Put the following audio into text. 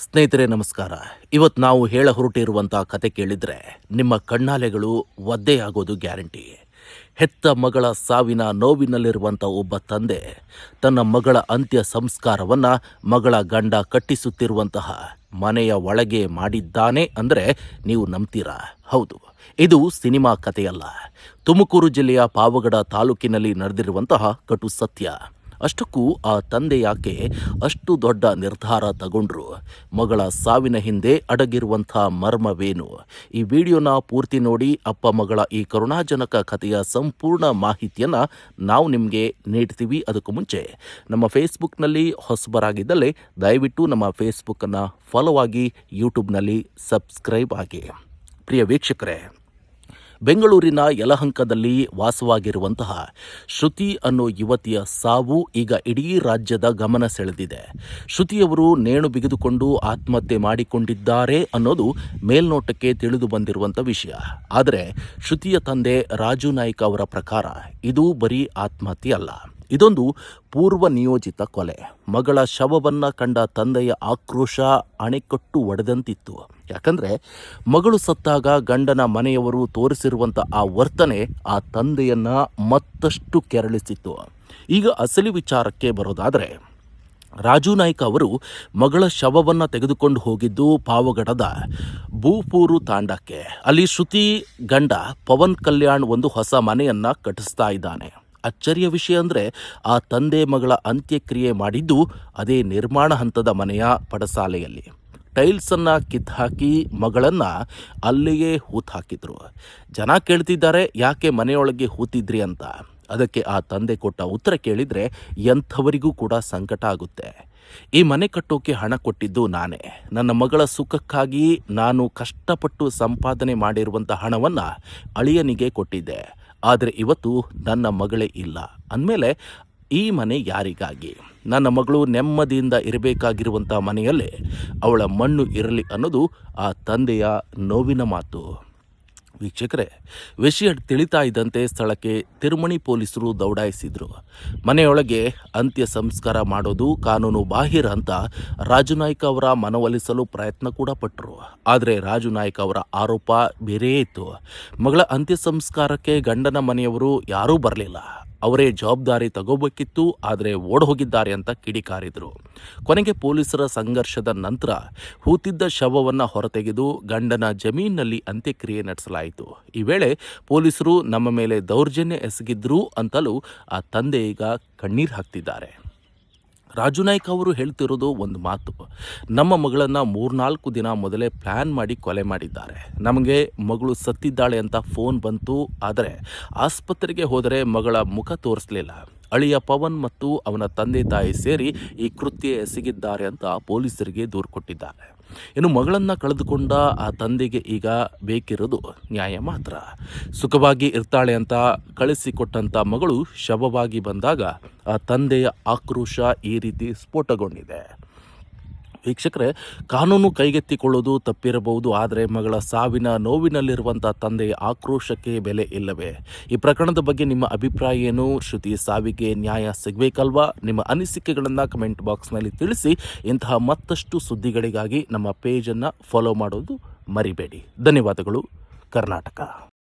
ಸ್ನೇಹಿತರೆ ನಮಸ್ಕಾರ. ಇವತ್ತು ನಾವು ಹೇಳ ಹೊರಟಿರುವಂಥ ಕತೆ ಕೇಳಿದರೆ ನಿಮ್ಮ ಕಣ್ಣಾಲೆಗಳು ಒದ್ದೆಯಾಗೋದು ಗ್ಯಾರಂಟಿ. ಹೆತ್ತ ಮಗಳ ಸಾವಿನ ನೋವಿನಲ್ಲಿರುವಂಥ ಒಬ್ಬ ತಂದೆ ತನ್ನ ಮಗಳ ಅಂತ್ಯ ಸಂಸ್ಕಾರವನ್ನು ಮಗಳ ಗಂಡ ಕಟ್ಟಿಸುತ್ತಿರುವಂತಹ ಮನೆಯ ಒಳಗೆ ಮಾಡಿದ್ದಾನೆ ಅಂದರೆ ನೀವು ನಂಬ್ತೀರಾ? ಹೌದು, ಇದು ಸಿನಿಮಾ ಕಥೆಯಲ್ಲ. ತುಮಕೂರು ಜಿಲ್ಲೆಯ ಪಾವಗಡ ತಾಲೂಕಿನಲ್ಲಿ ನಡೆದಿರುವಂತಹ ಕಟು ಸತ್ಯ. ಅಷ್ಟಕ್ಕೂ ಆ ತಂದೆ ಯಾಕೆ ಅಷ್ಟು ದೊಡ್ಡ ನಿರ್ಧಾರ ತಗೊಂಡ್ರು? ಮಗಳ ಸಾವಿನ ಹಿಂದೆ ಅಡಗಿರುವಂಥ ಮರ್ಮವೇನು? ಈ ವಿಡಿಯೋನ ಪೂರ್ತಿ ನೋಡಿ ಅಪ್ಪ ಮಗಳ ಈ ಕರುಣಾಜನಕ ಕಥೆಯ ಸಂಪೂರ್ಣ ಮಾಹಿತಿಯನ್ನು ನಾವು ನಿಮಗೆ ನೀಡ್ತೀವಿ. ಅದಕ್ಕೂ ಮುಂಚೆ ನಮ್ಮ ಫೇಸ್ಬುಕ್ನಲ್ಲಿ ಹೊಸಬರಾಗಿದ್ದಲ್ಲಿ ದಯವಿಟ್ಟು ನಮ್ಮ ಫೇಸ್ಬುಕ್ಕನ್ನು ಫಾಲೋ ಆಗಿ, ಯೂಟ್ಯೂಬ್ನಲ್ಲಿ ಸಬ್ಸ್ಕ್ರೈಬ್ ಆಗಿ. ಪ್ರಿಯ ವೀಕ್ಷಕರೇ, ಬೆಂಗಳೂರಿನ ಯಲಹಂಕದಲ್ಲಿ ವಾಸವಾಗಿರುವಂತಹ ಶ್ರುತಿ ಅನ್ನೋ ಯುವತಿಯ ಸಾವು ಈಗ ಇಡೀ ರಾಜ್ಯದ ಗಮನ ಸೆಳೆದಿದೆ. ಶ್ರುತಿಯವರು ನೇಣು ಬಿಗಿದುಕೊಂಡು ಆತ್ಮಹತ್ಯೆ ಮಾಡಿಕೊಂಡಿದ್ದಾರೆ ಅನ್ನೋದು ಮೇಲ್ನೋಟಕ್ಕೆ ತಿಳಿದು ಬಂದಿರುವಂಥ ವಿಷಯ. ಆದರೆ ಶ್ರುತಿಯ ತಂದೆ ರಾಜು ನಾಯ್ಕ ಅವರ ಪ್ರಕಾರ ಇದು ಬರೀ ಆತ್ಮಹತ್ಯೆ ಅಲ್ಲ, ಇದೊಂದು ಪೂರ್ವ ನಿಯೋಜಿತ ಕೊಲೆ. ಮಗಳ ಶವವನ್ನು ಕಂಡ ತಂದೆಯ ಆಕ್ರೋಶ ಅಣೆಕಟ್ಟು ಒಡೆದಂತಿತ್ತು. ಯಾಕಂದರೆ ಮಗಳು ಸತ್ತಾಗ ಗಂಡನ ಮನೆಯವರು ತೋರಿಸಿರುವಂಥ ಆ ವರ್ತನೆ ಆ ತಂದೆಯನ್ನು ಮತ್ತಷ್ಟು ಕೆರಳಿಸಿತ್ತು. ಈಗ ಅಸಲಿ ವಿಚಾರಕ್ಕೆ ಬರೋದಾದರೆ, ರಾಜು ನಾಯ್ಕ ಅವರು ಮಗಳ ಶವವನ್ನು ತೆಗೆದುಕೊಂಡು ಹೋಗಿದ್ದು ಪಾವಗಡದ ಭೂಪೂರು ತಾಂಡಕ್ಕೆ. ಅಲ್ಲಿ ಶ್ರುತಿ ಗಂಡ ಪವನ್ ಕಲ್ಯಾಣ್ ಒಂದು ಹೊಸ ಮನೆಯನ್ನು ಕಟ್ಟಿಸ್ತಾ ಇದ್ದಾನೆ. ಅಚ್ಚರಿಯ ವಿಷಯ ಅಂದರೆ, ಆ ತಂದೆ ಮಗಳ ಅಂತ್ಯಕ್ರಿಯೆ ಮಾಡಿದ್ದು ಅದೇ ನಿರ್ಮಾಣ ಹಂತದ ಮನೆಯ ಪಡಸಾಲೆಯಲ್ಲಿ. ಟೈಲ್ಸನ್ನು ಕಿತ್ತಾಕಿ ಮಗಳನ್ನು ಅಲ್ಲಿಯೇ ಹೂತಾಕಿದ್ರು. ಜನ ಕೇಳ್ತಿದ್ದಾರೆ, ಯಾಕೆ ಮನೆಯೊಳಗೆ ಹೂತಿದ್ರಿ ಅಂತ. ಅದಕ್ಕೆ ಆ ತಂದೆ ಕೊಟ್ಟ ಉತ್ತರ ಕೇಳಿದರೆ ಎಂಥವರಿಗೂ ಕೂಡ ಸಂಕಟ ಆಗುತ್ತೆ. ಈ ಮನೆ ಕಟ್ಟೋಕೆ ಹಣ ಕೊಟ್ಟಿದ್ದು ನಾನೇ. ನನ್ನ ಮಗಳ ಸುಖಕ್ಕಾಗಿ ನಾನು ಕಷ್ಟಪಟ್ಟು ಸಂಪಾದನೆ ಮಾಡಿರುವಂಥ ಹಣವನ್ನು ಅಳಿಯನಿಗೆ ಕೊಟ್ಟಿದ್ದೆ. ಆದರೆ ಇವತ್ತು ನನ್ನ ಮಗಳೇ ಇಲ್ಲ ಅಂದಮೇಲೆ ಈ ಮನೆ ಯಾರಿಗಾಗಿ? ನನ್ನ ಮಗಳು ನೆಮ್ಮದಿಯಿಂದ ಇರಬೇಕಾಗಿರುವಂಥ ಮನೆಯಲ್ಲೇ ಅವಳ ಮಣ್ಣು ಇರಲಿ ಅನ್ನೋದು ಆ ತಂದೆಯ ನೋವಿನ ಮಾತು. ವೀಕ್ಷಕರೇ, ವಿಷಯ ತಿಳಿತಾ ಇದ್ದಂತೆ ಸ್ಥಳಕ್ಕೆ ತಿರುಮಣಿ ಪೊಲೀಸರು ದೌಡಾಯಿಸಿದ್ರು. ಮನೆಯೊಳಗೆ ಅಂತ್ಯ ಸಂಸ್ಕಾರ ಮಾಡೋದು ಕಾನೂನು ಬಾಹಿರ ಅಂತ ರಾಜು ನಾಯ್ಕ ಅವರ ಮನವೊಲಿಸಲು ಪ್ರಯತ್ನ ಕೂಡ ಪಟ್ಟರು. ಆದರೆ ರಾಜು ನಾಯ್ಕ ಅವರ ಆರೋಪ ಬೇರೆಯೇ ಇತ್ತು. ಮಗಳ ಅಂತ್ಯ ಸಂಸ್ಕಾರಕ್ಕೆ ಗಂಡನ ಮನೆಯವರು ಯಾರೂ ಬರಲಿಲ್ಲ, ಅವರೇ ಜವಾಬ್ದಾರಿ ತಗೋಬೇಕಿತ್ತು, ಆದರೆ ಓಡ್ ಹೋಗಿದ್ದಾರೆ ಅಂತ ಕಿಡಿಕಾರಿದರು. ಕೊನೆಗೆ ಪೊಲೀಸರ ಸಂಘರ್ಷದ ನಂತರ ಹೂತಿದ್ದ ಶವವನ್ನು ಹೊರತೆಗೆದು ಗಂಡನ ಜಮೀನಿನಲ್ಲಿ ಅಂತ್ಯಕ್ರಿಯೆ ನಡೆಸಲಾಯಿತು. ಈ ವೇಳೆ ಪೊಲೀಸರು ನಮ್ಮ ಮೇಲೆ ದೌರ್ಜನ್ಯ ಎಸಗಿದ್ರು ಅಂತಲೂ ಆ ತಂದೆ ಈಗ ಕಣ್ಣೀರು ಹಾಕ್ತಿದ್ದಾರೆ. ರಾಜು ನಾಯ್ಕ ಅವರು ಹೇಳ್ತಿರೋದು ಒಂದು ಮಾತು, ನಮ್ಮ ಮಗಳನ್ನು 3-4 ದಿನ ಮೊದಲೇ ಪ್ಲ್ಯಾನ್ ಮಾಡಿ ಕೊಲೆ ಮಾಡಿದ್ದಾರೆ. ನಮಗೆ ಮಗಳು ಸತ್ತಿದ್ದಾಳೆ ಅಂತ ಫೋನ್ ಬಂತು, ಆದರೆ ಆಸ್ಪತ್ರೆಗೆ ಹೋದರೆ ಮಗಳ ಮುಖ ತೋರಿಸಲಿಲ್ಲ. ಅಳಿಯ ಪವನ್ ಮತ್ತು ಅವನ ತಂದೆ ತಾಯಿ ಸೇರಿ ಈ ಕೃತ್ಯ ಎಸಗಿದ್ದಾರೆ ಅಂತ ಪೊಲೀಸರಿಗೆ ದೂರು ಕೊಟ್ಟಿದ್ದಾರೆ. ಇನ್ನು ಮಗಳನ್ನು ಕಳೆದುಕೊಂಡ ಆ ತಂದೆಗೆ ಈಗ ಬೇಕಿರೋದು ನ್ಯಾಯ ಮಾತ್ರ. ಸುಖವಾಗಿ ಇರ್ತಾಳೆ ಅಂತ ಕಳಿಸಿಕೊಟ್ಟಂಥ ಮಗಳು ಶವವಾಗಿ ಬಂದಾಗ ಆ ತಂದೆಯ ಆಕ್ರೋಶ ಈ ರೀತಿ ಸ್ಫೋಟಗೊಂಡಿದೆ. ವೀಕ್ಷಕರೇ, ಕಾನೂನು ಕೈಗೆತ್ತಿಕೊಳ್ಳೋದು ತಪ್ಪಿರಬಹುದು, ಆದರೆ ಮಗಳ ಸಾವಿನ ನೋವಿನಲ್ಲಿರುವಂಥ ತಂದೆಯ ಆಕ್ರೋಶಕ್ಕೆ ಬೆಲೆ ಇಲ್ಲವೇ? ಈ ಪ್ರಕರಣದ ಬಗ್ಗೆ ನಿಮ್ಮ ಅಭಿಪ್ರಾಯ ಏನು? ಶ್ರುತಿ ಸಾವಿಗೆ ನ್ಯಾಯ ಸಿಗಬೇಕಲ್ವಾ? ನಿಮ್ಮ ಅನಿಸಿಕೆಗಳನ್ನು ಕಮೆಂಟ್ ಬಾಕ್ಸ್ನಲ್ಲಿ ತಿಳಿಸಿ. ಇಂತಹ ಮತ್ತಷ್ಟು ಸುದ್ದಿಗಳಿಗಾಗಿ ನಮ್ಮ ಪೇಜನ್ನು ಫಾಲೋ ಮಾಡೋದು ಮರಿಬೇಡಿ. ಧನ್ಯವಾದಗಳು. ಕರ್ನಾಟಕ.